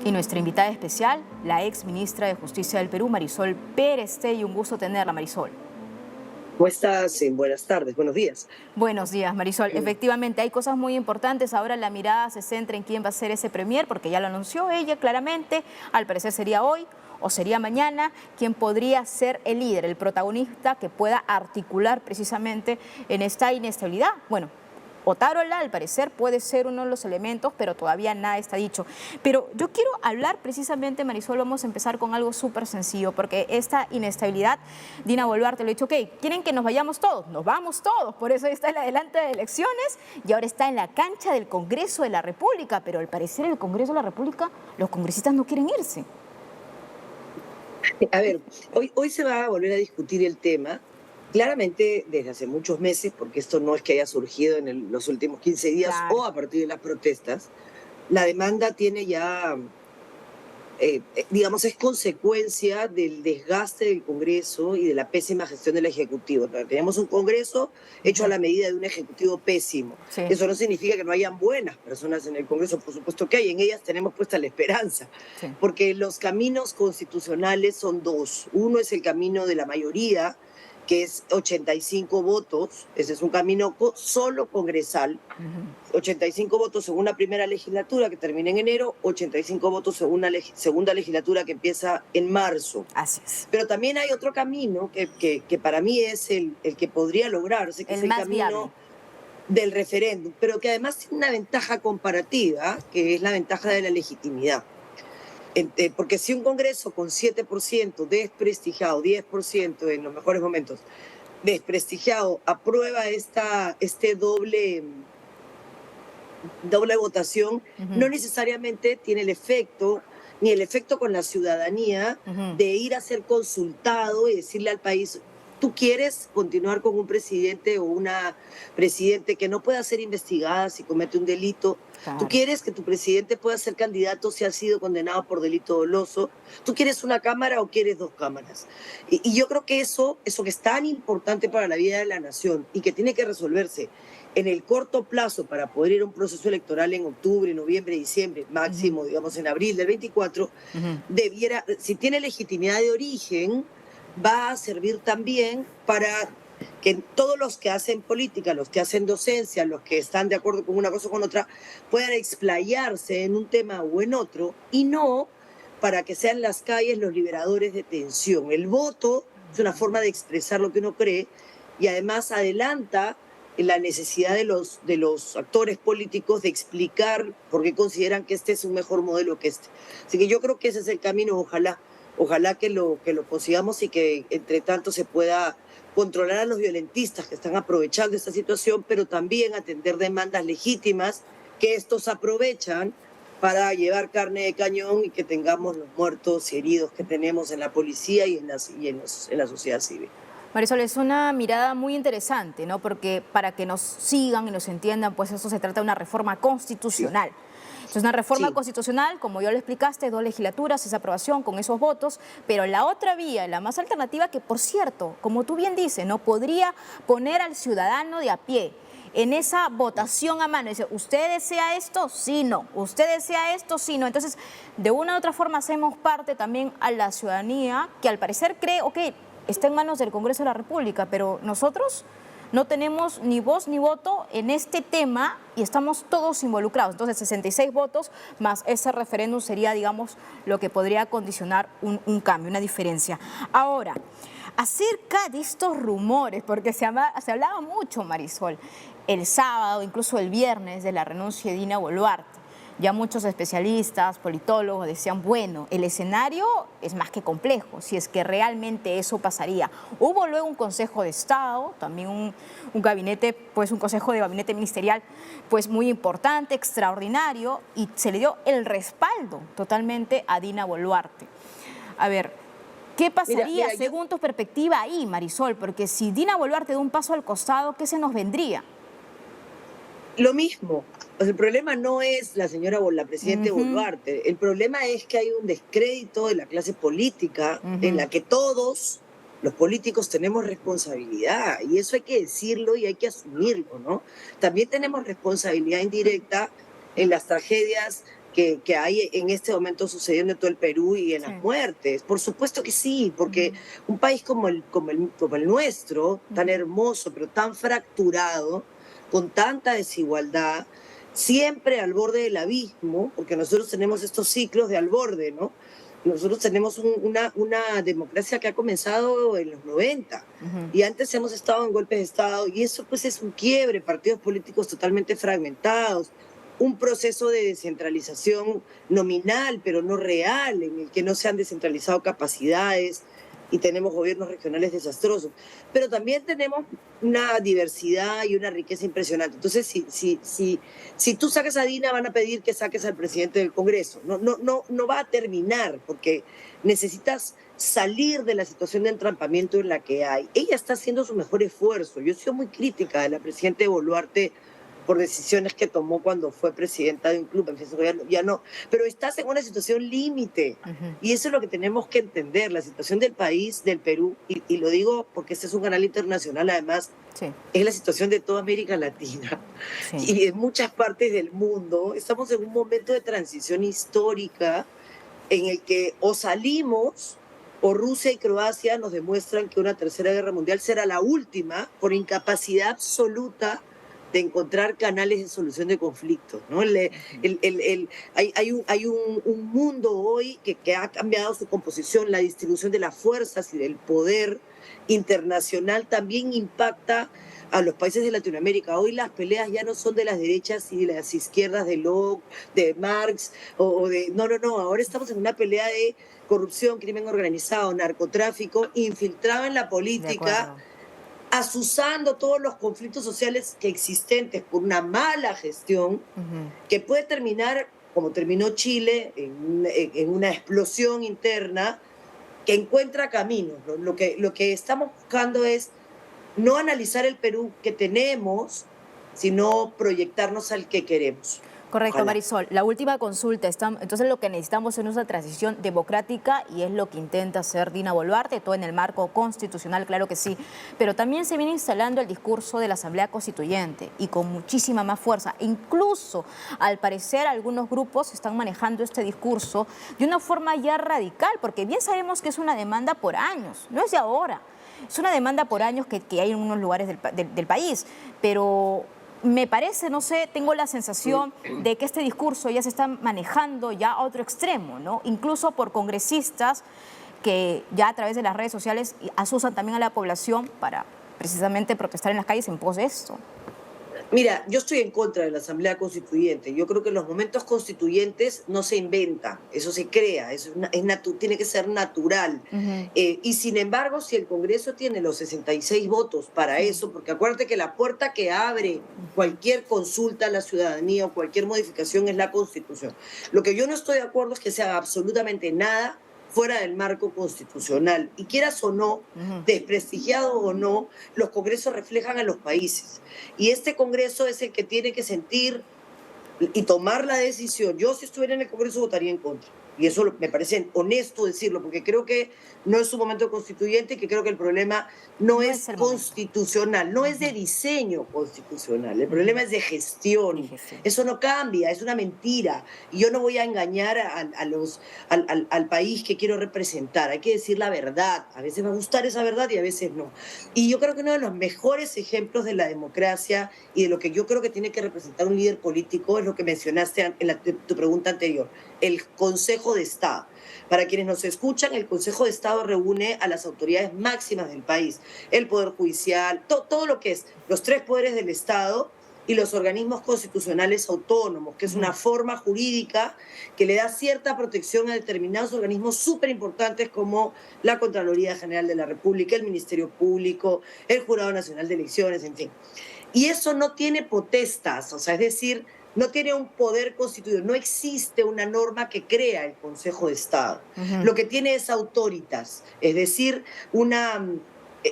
Y nuestra invitada especial, la ex ministra de Justicia del Perú, Marisol Perestegui. Un gusto tenerla, Marisol. ¿Cómo estás? Buenas tardes, buenos días. Buenos días, Marisol. Efectivamente, hay cosas muy importantes. Ahora la mirada se centra en quién va a ser ese premier, porque ya lo anunció ella claramente. Al parecer sería hoy o sería mañana quien podría ser el líder, el protagonista que pueda articular precisamente en esta inestabilidad. Bueno, Otárola, al parecer, puede ser uno de los elementos, pero todavía nada está dicho. Pero yo quiero hablar precisamente, Marisol, vamos a empezar con algo súper sencillo, porque esta inestabilidad, Dina Boluarte lo ha dicho, ok, ¿quieren que nos vayamos todos? Nos vamos todos, por eso está en la adelante de elecciones y ahora está en la cancha del Congreso de la República, pero al parecer el Congreso de la República, los congresistas no quieren irse. A ver, hoy se va a volver a discutir el tema. Claramente, desde hace muchos meses, porque esto no es que haya surgido en los últimos 15 días Claro. o a partir de las protestas, la demanda tiene ya, digamos, es consecuencia del desgaste del Congreso y de la pésima gestión del Ejecutivo. Tenemos un Congreso hecho a la medida de un Ejecutivo pésimo. Sí. Eso no significa que no hayan buenas personas en el Congreso, por supuesto que hay, en ellas tenemos puesta la esperanza, Sí. porque los caminos constitucionales son dos. Uno es el camino de la mayoría, que es 85 votos, ese es un camino solo congresal, 85 votos en una primera legislatura que termina en enero, 85 votos en una segunda legislatura que empieza en marzo. Así es. Pero también hay otro camino que para mí es el que podría lograrse, que es el más camino viable del referéndum, pero que además tiene una ventaja comparativa, que es la ventaja de la legitimidad. Porque si un Congreso con 7% desprestigiado, 10% en los mejores momentos, desprestigiado, aprueba este doble votación, no necesariamente tiene el efecto, ni el efecto con la ciudadanía de ir a ser consultado y decirle al país, ¿tú quieres continuar con un presidente o una presidente que no pueda ser investigada si comete un delito? Claro. ¿Tú quieres que tu presidente pueda ser candidato si ha sido condenado por delito doloso? ¿Tú quieres una cámara o quieres dos cámaras? Y yo creo que eso que es tan importante para la vida de la nación y que tiene que resolverse en el corto plazo para poder ir a un proceso electoral en octubre, noviembre, diciembre, máximo, digamos, en abril del 24, debiera, si tiene legitimidad de origen, va a servir también para que todos los que hacen política, los que hacen docencia, los que están de acuerdo con una cosa o con otra, puedan explayarse en un tema o en otro, y no para que sean las calles los liberadores de tensión. El voto es una forma de expresar lo que uno cree y además adelanta la necesidad de los actores políticos de explicar por qué consideran que este es un mejor modelo que este. Así que yo creo que ese es el camino, ojalá que lo consigamos y que entre tanto se pueda controlar a los violentistas que están aprovechando esta situación, pero también atender demandas legítimas que estos aprovechan para llevar carne de cañón y que tengamos los muertos y heridos que tenemos en la policía y en la sociedad civil. Marisol, es una mirada muy interesante, ¿no? Porque para que nos sigan y nos entiendan, pues eso se trata de una reforma constitucional. Sí. Entonces, una reforma constitucional, como ya lo explicaste, 2 legislaturas, esa aprobación con esos votos, pero la otra vía, la más alternativa, que por cierto, como tú bien dices, ¿no? Podría poner al ciudadano de a pie en esa votación a mano. Dice, ¿usted desea esto? Sí, no. ¿Usted desea esto? Sí, no. Entonces, de una u otra forma hacemos parte también a la ciudadanía que al parecer cree, ok, está en manos del Congreso de la República, pero nosotros no tenemos ni voz ni voto en este tema y estamos todos involucrados. Entonces, 66 votos más ese referéndum sería, digamos, lo que podría condicionar un cambio, una diferencia. Ahora, acerca de estos rumores, porque se hablaba mucho, Marisol, el sábado, incluso el viernes, de la renuncia de Dina Boluarte. Ya muchos especialistas, politólogos decían, bueno, el escenario es más que complejo, si es que realmente eso pasaría. Hubo luego un Consejo de Estado, también un gabinete, pues un Consejo de Gabinete Ministerial, pues muy importante, extraordinario, y se le dio el respaldo totalmente a Dina Boluarte. A ver, ¿qué pasaría según tu perspectiva ahí, Marisol? Porque si Dina Boluarte da un paso al costado, ¿qué se nos vendría? Lo mismo. El problema no es la presidenta Boluarte. El problema es que hay un descrédito de la clase política en la que todos los políticos tenemos responsabilidad. Y eso hay que decirlo y hay que asumirlo, ¿no? También tenemos responsabilidad indirecta en las tragedias que hay en este momento sucediendo en todo el Perú y en Sí. las muertes. Por supuesto que sí, porque Ujú, un país como el nuestro, tan ujú. hermoso, pero tan fracturado, con tanta desigualdad, siempre al borde del abismo, porque nosotros tenemos estos ciclos de al borde, ¿no? Nosotros tenemos una democracia que ha comenzado en los 90 Ujú. y antes hemos estado en golpes de Estado y eso pues es un quiebre, partidos políticos totalmente fragmentados, un proceso de descentralización nominal, pero no real, en el que no se han descentralizado capacidades y tenemos gobiernos regionales desastrosos. Pero también tenemos una diversidad y una riqueza impresionante. Entonces, si tú sacas a Dina, van a pedir que saques al presidente del Congreso. No va a terminar, porque necesitas salir de la situación de entrampamiento en la que hay. Ella está haciendo su mejor esfuerzo. Yo he sido muy crítica de la presidenta Boluarte por decisiones que tomó cuando fue presidenta de un club, en fin, ya no, pero estás en una situación límite Ujú. y eso es lo que tenemos que entender, la situación del país, del Perú, y lo digo porque este es un canal internacional, además, Sí, es la situación de toda América Latina sí. y en muchas partes del mundo. Estamos en un momento de transición histórica en el que o salimos o Rusia y Croacia nos demuestran que una tercera guerra mundial será la última por incapacidad absoluta de encontrar canales de solución de conflictos, ¿no? Ujú. Hay un mundo hoy que ha cambiado su composición, la distribución de las fuerzas y del poder internacional también impacta a los países de Latinoamérica. Hoy las peleas ya no son de las derechas y de las izquierdas de Locke, de Marx, o de... No, ahora estamos en una pelea de corrupción, crimen organizado, narcotráfico, infiltrado en la De política, acuerdo. asusando todos los conflictos sociales que existentes por una mala gestión Ujú. que puede terminar, como terminó Chile, en una explosión interna que encuentra caminos. ¿No? Lo que estamos buscando es no analizar el Perú que tenemos, sino proyectarnos al que queremos. Correcto, Ojalá. Marisol. La última consulta. Entonces lo que necesitamos es una transición democrática y es lo que intenta hacer Dina Boluarte, todo en el marco constitucional, claro que sí. Pero también se viene instalando el discurso de la Asamblea Constituyente y con muchísima más fuerza. Incluso, al parecer, algunos grupos están manejando este discurso de una forma ya radical, porque bien sabemos que es una demanda por años, no es de ahora. Es una demanda por años que hay en unos lugares del país, pero me parece, no sé, tengo la sensación de que este discurso ya se está manejando ya a otro extremo, ¿no? Incluso por congresistas que ya a través de las redes sociales asusan también a la población para precisamente protestar en las calles en pos de esto. Mira, yo estoy en contra de la Asamblea Constituyente. Yo creo que los momentos constituyentes no se inventan, eso se crea, tiene que ser natural. Ujú. Y sin embargo, si el Congreso tiene los 66 votos para Sí. eso, porque acuérdate que la puerta que abre cualquier consulta a la ciudadanía o cualquier modificación es la Constitución. Lo que yo no estoy de acuerdo es que se haga absolutamente nada fuera del marco constitucional. Y quieras o no, Ujú. desprestigiado o no, los congresos reflejan a los países. Y este Congreso es el que tiene que sentir y tomar la decisión. Yo si estuviera en el Congreso votaría en contra. Y eso me parece honesto decirlo, porque creo que no es un momento constituyente y que creo que el problema no No es es el momento. constitucional, no es de Ujú. diseño constitucional, el Ujú. problema es de gestión. Dije sí. Eso no cambia, es una mentira. Y yo no voy a engañar al país que quiero representar. Hay que decir la verdad. A veces va a gustar esa verdad y a veces no. Y yo creo que uno de los mejores ejemplos de la democracia y de lo que yo creo que tiene que representar un líder político es lo que mencionaste en tu pregunta anterior, el Consejo de Estado. Para quienes nos escuchan, el Consejo de Estado reúne a las autoridades máximas del país, el Poder Judicial, todo lo que es los tres poderes del Estado y los organismos constitucionales autónomos, que es Ujú. una forma jurídica que le da cierta protección a determinados organismos súper importantes como la Contraloría General de la República, el Ministerio Público, el Jurado Nacional de Elecciones, en fin. Y eso no tiene potestas, o sea, es decir, no tiene un poder constituido, no existe una norma que crea el Consejo de Estado. Ujú. Lo que tiene es autoritas, es decir,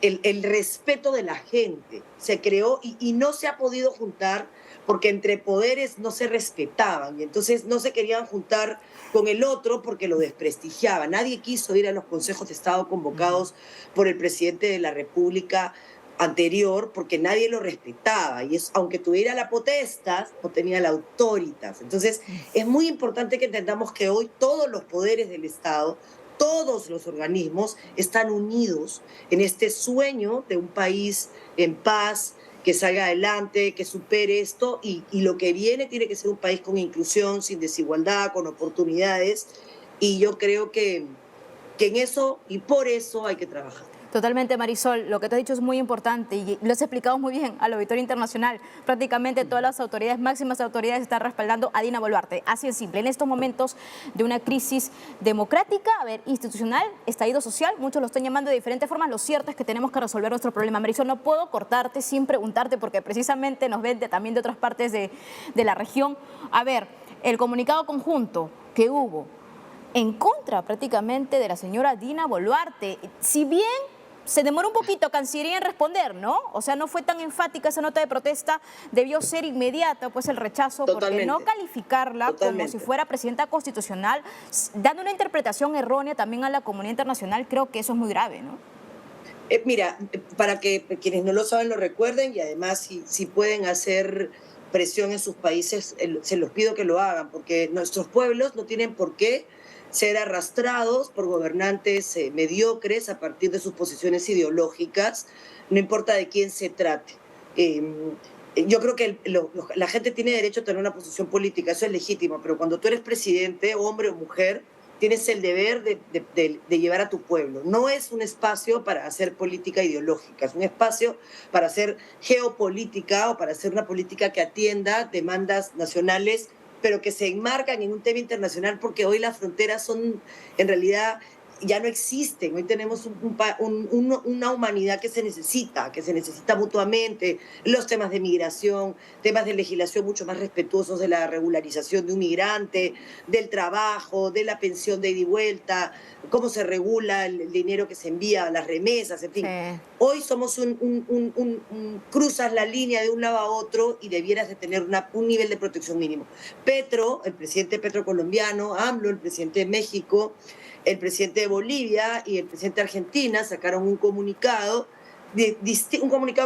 el respeto de la gente. Se creó y no se ha podido juntar porque entre poderes no se respetaban y entonces no se querían juntar con el otro porque lo desprestigiaba. Nadie quiso ir a los consejos de Estado Ujú. convocados por el presidente de la República anterior porque nadie lo respetaba y es, aunque tuviera la potestas, no tenía la autoritas. Entonces, es muy importante que entendamos que hoy todos los poderes del Estado, todos los organismos están unidos en este sueño de un país en paz, que salga adelante, que supere esto y lo que viene tiene que ser un país con inclusión, sin desigualdad, con oportunidades y yo creo que en eso y por eso hay que trabajar. Totalmente, Marisol, lo que te has dicho es muy importante y lo has explicado muy bien al auditorio internacional. Prácticamente todas las autoridades, máximas autoridades, están respaldando a Dina Boluarte. Así de simple. En estos momentos de una crisis democrática, institucional, estallido social, muchos lo están llamando de diferentes formas. Lo cierto es que tenemos que resolver nuestro problema. Marisol, no puedo cortarte sin preguntarte porque precisamente nos ven también de otras partes de la región. A ver, el comunicado conjunto que hubo en contra prácticamente de la señora Dina Boluarte, si bien se demoró un poquito Cancillería en responder, ¿no? O sea, no fue tan enfática esa nota de protesta, debió ser inmediata, pues el rechazo, porque no calificarla como si fuera presidenta constitucional, dando una interpretación errónea también a la comunidad internacional, creo que eso es muy grave, ¿no? Mira, para que quienes no lo saben lo recuerden y además si pueden hacer presión en sus países, se los pido que lo hagan, porque nuestros pueblos no tienen por qué ser arrastrados por gobernantes mediocres a partir de sus posiciones ideológicas, no importa de quién se trate. Yo creo que la gente tiene derecho a tener una posición política, eso es legítimo, pero cuando tú eres presidente, hombre o mujer, tienes el deber de llevar a tu pueblo. No es un espacio para hacer política ideológica, es un espacio para hacer geopolítica o para hacer una política que atienda demandas nacionales pero que se enmarcan en un tema internacional porque hoy las fronteras son, en realidad, ya no existen. Hoy tenemos una humanidad que se necesita mutuamente, los temas de migración, temas de legislación mucho más respetuosos de la regularización de un migrante, del trabajo, de la pensión de ida y vuelta, cómo se regula el dinero que se envía a las remesas, en fin. Sí. Hoy somos cruzas la línea de un lado a otro y debieras de tener un nivel de protección mínimo. Petro, el presidente Petro colombiano, AMLO, el presidente de México, el presidente de Bolivia y el presidente de Argentina sacaron un comunicado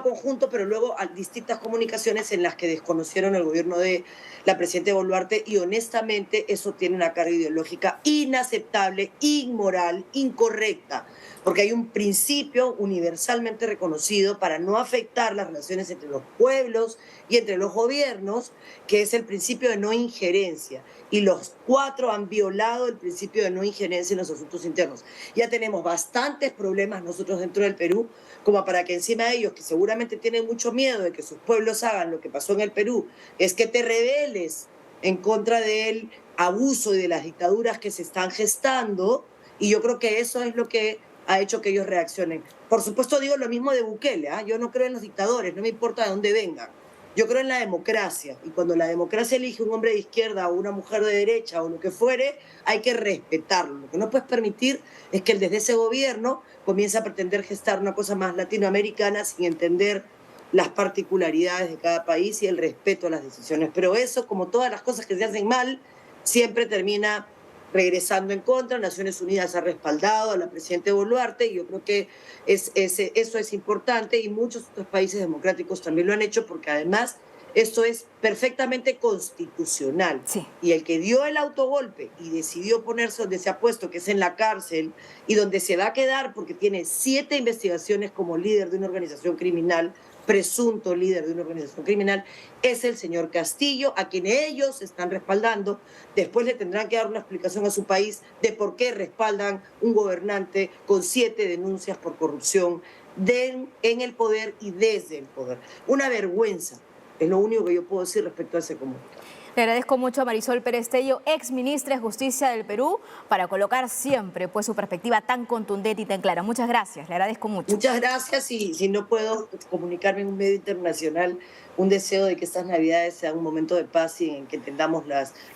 conjunto, pero luego distintas comunicaciones en las que desconocieron el gobierno de la presidenta Boluarte y honestamente eso tiene una carga ideológica inaceptable, inmoral, incorrecta, porque hay un principio universalmente reconocido para no afectar las relaciones entre los pueblos y entre los gobiernos, que es el principio de no injerencia. Y los cuatro han violado el principio de no injerencia en los asuntos internos. Ya tenemos bastantes problemas nosotros dentro del Perú, como para que encima de ellos, que seguramente tienen mucho miedo de que sus pueblos hagan lo que pasó en el Perú, es que te rebeles en contra del abuso y de las dictaduras que se están gestando, y yo creo que eso es lo que ha hecho que ellos reaccionen. Por supuesto digo lo mismo de Bukele, ¿eh? Yo no creo en los dictadores, no me importa de dónde vengan. Yo creo en la democracia, y cuando la democracia elige un hombre de izquierda o una mujer de derecha o lo que fuere, hay que respetarlo. Lo que no puedes permitir es que desde ese gobierno comience a pretender gestar una cosa más latinoamericana sin entender las particularidades de cada país y el respeto a las decisiones. Pero eso, como todas las cosas que se hacen mal, siempre termina regresando en contra. Naciones Unidas ha respaldado a la presidenta Boluarte y yo creo que eso es importante y muchos otros países democráticos también lo han hecho porque además esto es perfectamente constitucional. Sí. Y el que dio el autogolpe y decidió ponerse donde se ha puesto, que es en la cárcel, y donde se va a quedar porque tiene 7 investigaciones como líder de una organización criminal, presunto líder de una organización criminal, es el señor Castillo, a quien ellos están respaldando. Después le tendrán que dar una explicación a su país de por qué respaldan un gobernante con 7 denuncias por corrupción en el poder y desde el poder. Una vergüenza, es lo único que yo puedo decir respecto a ese comunicado. Le agradezco mucho a Marisol Pérez Tello, ex ministra de Justicia del Perú, para colocar siempre pues, su perspectiva tan contundente y tan clara. Muchas gracias, le agradezco mucho. Muchas gracias y si no puedo comunicarme en un medio internacional, un deseo de que estas Navidades sean un momento de paz y en que entendamos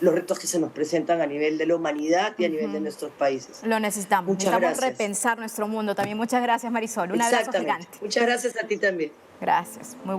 los retos que se nos presentan a nivel de la humanidad y a nivel de nuestros países. Lo necesitamos. Necesitamos repensar nuestro mundo también. Muchas gracias, Marisol. Un abrazo gigante. Muchas gracias a ti también. Gracias. Muy